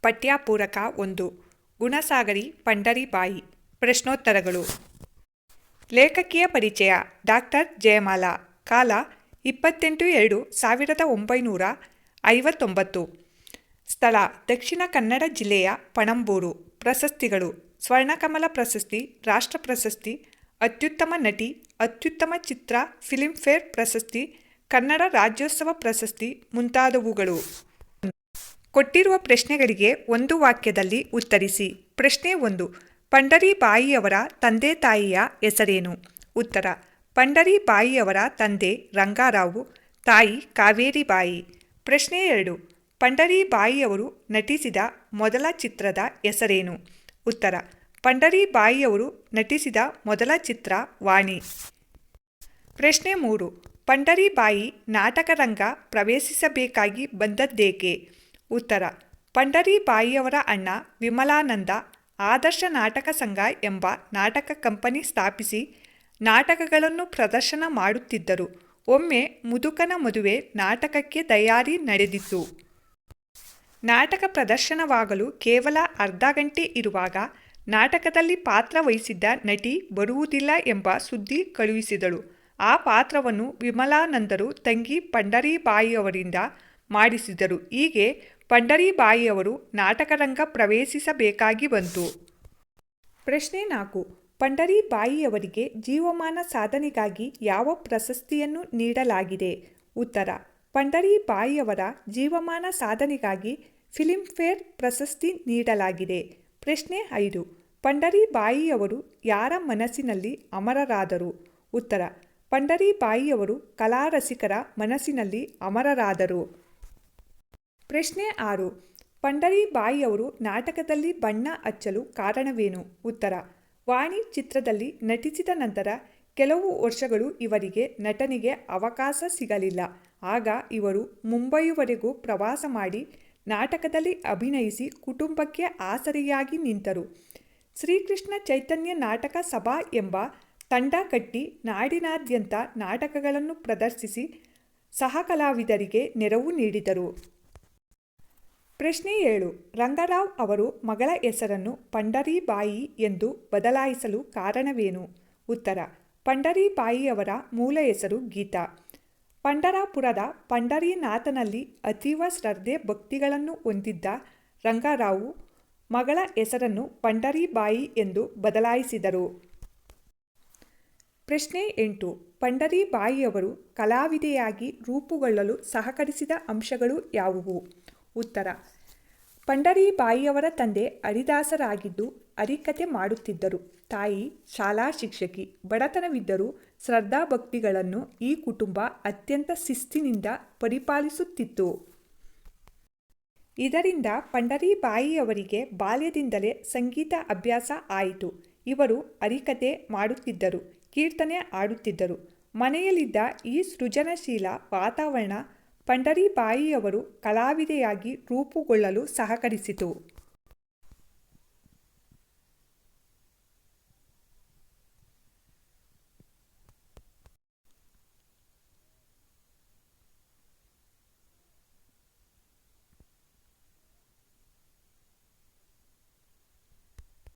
ಪಠ್ಯಪೂರಕ 1 ಗುಣಸಾಗರಿ ಪಂಡರೀಬಾಯಿ ಪ್ರಶ್ನೋತ್ತರಗಳು. ಲೇಖಕಿಯ ಪರಿಚಯ. ಡಾಕ್ಟರ್ ಜಯಮಾಲಾ. ಕಾಲ 28/2/1959. ಸ್ಥಳ ದಕ್ಷಿಣ ಕನ್ನಡ ಜಿಲ್ಲೆಯ ಪಣಂಬೂರು. ಪ್ರಶಸ್ತಿಗಳು: ಸ್ವರ್ಣಕಮಲ ಪ್ರಶಸ್ತಿ, ರಾಷ್ಟ್ರ ಪ್ರಶಸ್ತಿ, ಅತ್ಯುತ್ತಮ ನಟಿ, ಅತ್ಯುತ್ತಮ ಚಿತ್ರ, ಫಿಲ್ಮ್ಫೇರ್ ಪ್ರಶಸ್ತಿ, ಕನ್ನಡ ರಾಜ್ಯೋತ್ಸವ ಪ್ರಶಸ್ತಿ ಮುಂತಾದವುಗಳು. ಕೊಟ್ಟಿರುವ ಪ್ರಶ್ನೆಗಳಿಗೆ ಒಂದು ವಾಕ್ಯದಲ್ಲಿ ಉತ್ತರಿಸಿ. ಪ್ರಶ್ನೆ 1. ಪಂಡರೀಬಾಯಿಯವರ ತಂದೆ ತಾಯಿಯ ಹೆಸರೇನು? ಉತ್ತರ: ಪಂಡರೀಬಾಯಿಯವರ ತಂದೆ ರಂಗಾರಾವು, ತಾಯಿ ಕಾವೇರಿಬಾಯಿ. ಪ್ರಶ್ನೆ 2. ಪಂಡರೀಬಾಯಿಯವರು ನಟಿಸಿದ ಮೊದಲ ಚಿತ್ರದ ಹೆಸರೇನು? ಉತ್ತರ: ಪಂಡರೀಬಾಯಿಯವರು ನಟಿಸಿದ ಮೊದಲ ಚಿತ್ರ ವಾಣಿ. ಪ್ರಶ್ನೆ 3. ಪಂಡರೀಬಾಯಿ ನಾಟಕರಂಗ ಪ್ರವೇಶಿಸಬೇಕಾಗಿ ಬಂದದ್ದೇಕೆ? ಉತ್ತರ: ಪಂಡರೀಬಾಯಿಯವರ ಅಣ್ಣ ವಿಮಲಾನಂದ ಆದರ್ಶ ನಾಟಕ ಸಂಘ ಎಂಬ ನಾಟಕ ಕಂಪನಿ ಸ್ಥಾಪಿಸಿ ನಾಟಕಗಳನ್ನು ಪ್ರದರ್ಶನ ಮಾಡುತ್ತಿದ್ದರು. ಒಮ್ಮೆ ಮುದುಕನ ಮದುವೆ ನಾಟಕಕ್ಕೆ ತಯಾರಿ ನಡೆದಿತ್ತು. ನಾಟಕ ಪ್ರದರ್ಶನವಾಗಲು ಕೇವಲ ಅರ್ಧ ಗಂಟೆ ಇರುವಾಗ ನಾಟಕದಲ್ಲಿ ಪಾತ್ರ ವಹಿಸಿದ್ದ ನಟಿ ಬರುವುದಿಲ್ಲ ಎಂಬ ಸುದ್ದಿ ಕಳುಹಿಸಿದಳು. ಆ ಪಾತ್ರವನ್ನು ವಿಮಲಾನಂದರು ತಂಗಿ ಪಂಡರೀಬಾಯಿಯವರಿಂದ ಮಾಡಿಸಿದರು. ಹೀಗೆ ಪಂಡರೀಬಾಯಿಯವರು ನಾಟಕರಂಗ ಪ್ರವೇಶಿಸಬೇಕಾಗಿ ಬಂತು. ಪ್ರಶ್ನೆ 4. ಪಂಡರೀಬಾಯಿಯವರಿಗೆ ಜೀವಮಾನ ಸಾಧನೆಗಾಗಿ ಯಾವ ಪ್ರಶಸ್ತಿಯನ್ನು ನೀಡಲಾಗಿದೆ? ಉತ್ತರ: ಪಂಡರೀಬಾಯಿಯವರ ಜೀವಮಾನ ಸಾಧನೆಗಾಗಿ ಫಿಲ್ಮ್ಫೇರ್ ಪ್ರಶಸ್ತಿ ನೀಡಲಾಗಿದೆ. ಪ್ರಶ್ನೆ 5. ಪಂಡರೀಬಾಯಿಯವರು ಯಾರ ಮನಸ್ಸಿನಲ್ಲಿ ಅಮರರಾದರು? ಉತ್ತರ: ಪಂಡರೀಬಾಯಿಯವರು ಕಲಾರಸಿಕರ ಮನಸ್ಸಿನಲ್ಲಿ ಅಮರರಾದರು. ಪ್ರಶ್ನೆ 6. ಪಂಡರೀಬಾಯಿಯವರು ನಾಟಕದಲ್ಲಿ ಬಣ್ಣ ಹಚ್ಚಲು ಕಾರಣವೇನು? ಉತ್ತರ: ವಾಣಿ ಚಿತ್ರದಲ್ಲಿ ನಟಿಸಿದ ನಂತರ ಕೆಲವು ವರ್ಷಗಳು ಇವರಿಗೆ ನಟನೆಗೆ ಅವಕಾಶ ಸಿಗಲಿಲ್ಲ. ಆಗ ಇವರು ಮುಂಬಯಿವರೆಗೂ ಪ್ರವಾಸ ಮಾಡಿ ನಾಟಕದಲ್ಲಿ ಅಭಿನಯಿಸಿ ಕುಟುಂಬಕ್ಕೆ ಆಸರೆಯಾಗಿ ನಿಂತರು. ಶ್ರೀಕೃಷ್ಣ ಚೈತನ್ಯ ನಾಟಕ ಸಭಾ ಎಂಬ ತಂಡ ಕಟ್ಟಿ ನಾಡಿನಾದ್ಯಂತ ನಾಟಕಗಳನ್ನು ಪ್ರದರ್ಶಿಸಿ ಸಹಕಲಾವಿದರಿಗೆ ನೆರವು ನೀಡಿದರು. ಪ್ರಶ್ನೆ 7. ರಂಗರಾವ್ ಅವರು ಮಗಳ ಹೆಸರನ್ನು ಪಂಡರೀಬಾಯಿ ಎಂದು ಬದಲಾಯಿಸಲು ಕಾರಣವೇನು? ಉತ್ತರ: ಪಂಡರೀಬಾಯಿಯವರ ಮೂಲ ಹೆಸರು ಗೀತಾ. ಪಂಢರಪುರದ ಪಂಢರೀನಾಥನಲ್ಲಿ ಅತೀವ ಶ್ರದ್ಧೆ ಭಕ್ತಿಗಳನ್ನು ಹೊಂದಿದ್ದ ರಂಗರಾವು ಮಗಳ ಹೆಸರನ್ನು ಪಂಡರೀಬಾಯಿ ಎಂದು ಬದಲಾಯಿಸಿದರು. ಪ್ರಶ್ನೆ 8. ಪಂಡರೀಬಾಯಿಯವರು ಕಲಾವಿದೆಯಾಗಿ ರೂಪುಗೊಳ್ಳಲು ಸಹಕರಿಸಿದ ಅಂಶಗಳು ಯಾವುವು? ಉತ್ತರ: ಪಂಡರೀಬಾಯಿಯವರ ತಂದೆ ಹರಿದಾಸರಾಗಿದ್ದು ಹರಿಕಥೆ ಮಾಡುತ್ತಿದ್ದರು. ತಾಯಿ ಶಾಲಾ ಶಿಕ್ಷಕಿ. ಬಡತನವಿದ್ದರೂ ಶ್ರದ್ಧಾಭಕ್ತಿಗಳನ್ನು ಈ ಕುಟುಂಬ ಅತ್ಯಂತ ಶಿಸ್ತಿನಿಂದ ಪರಿಪಾಲಿಸುತ್ತಿತ್ತು. ಇದರಿಂದ ಪಂಡರೀಬಾಯಿಯವರಿಗೆ ಬಾಲ್ಯದಿಂದಲೇ ಸಂಗೀತ ಅಭ್ಯಾಸ ಆಯಿತು. ಇವರು ಹರಿಕಥೆ ಮಾಡುತ್ತಿದ್ದರು, ಕೀರ್ತನೆ ಹಾಡುತ್ತಿದ್ದರು. ಮನೆಯಲ್ಲಿದ್ದ ಈ ಸೃಜನಶೀಲ ವಾತಾವರಣ ಪಂಡರೀಬಾಯಿಯವರು ಕಲಾವಿದೆಯಾಗಿ ರೂಪುಗೊಳ್ಳಲು ಸಹಕರಿಸಿತು.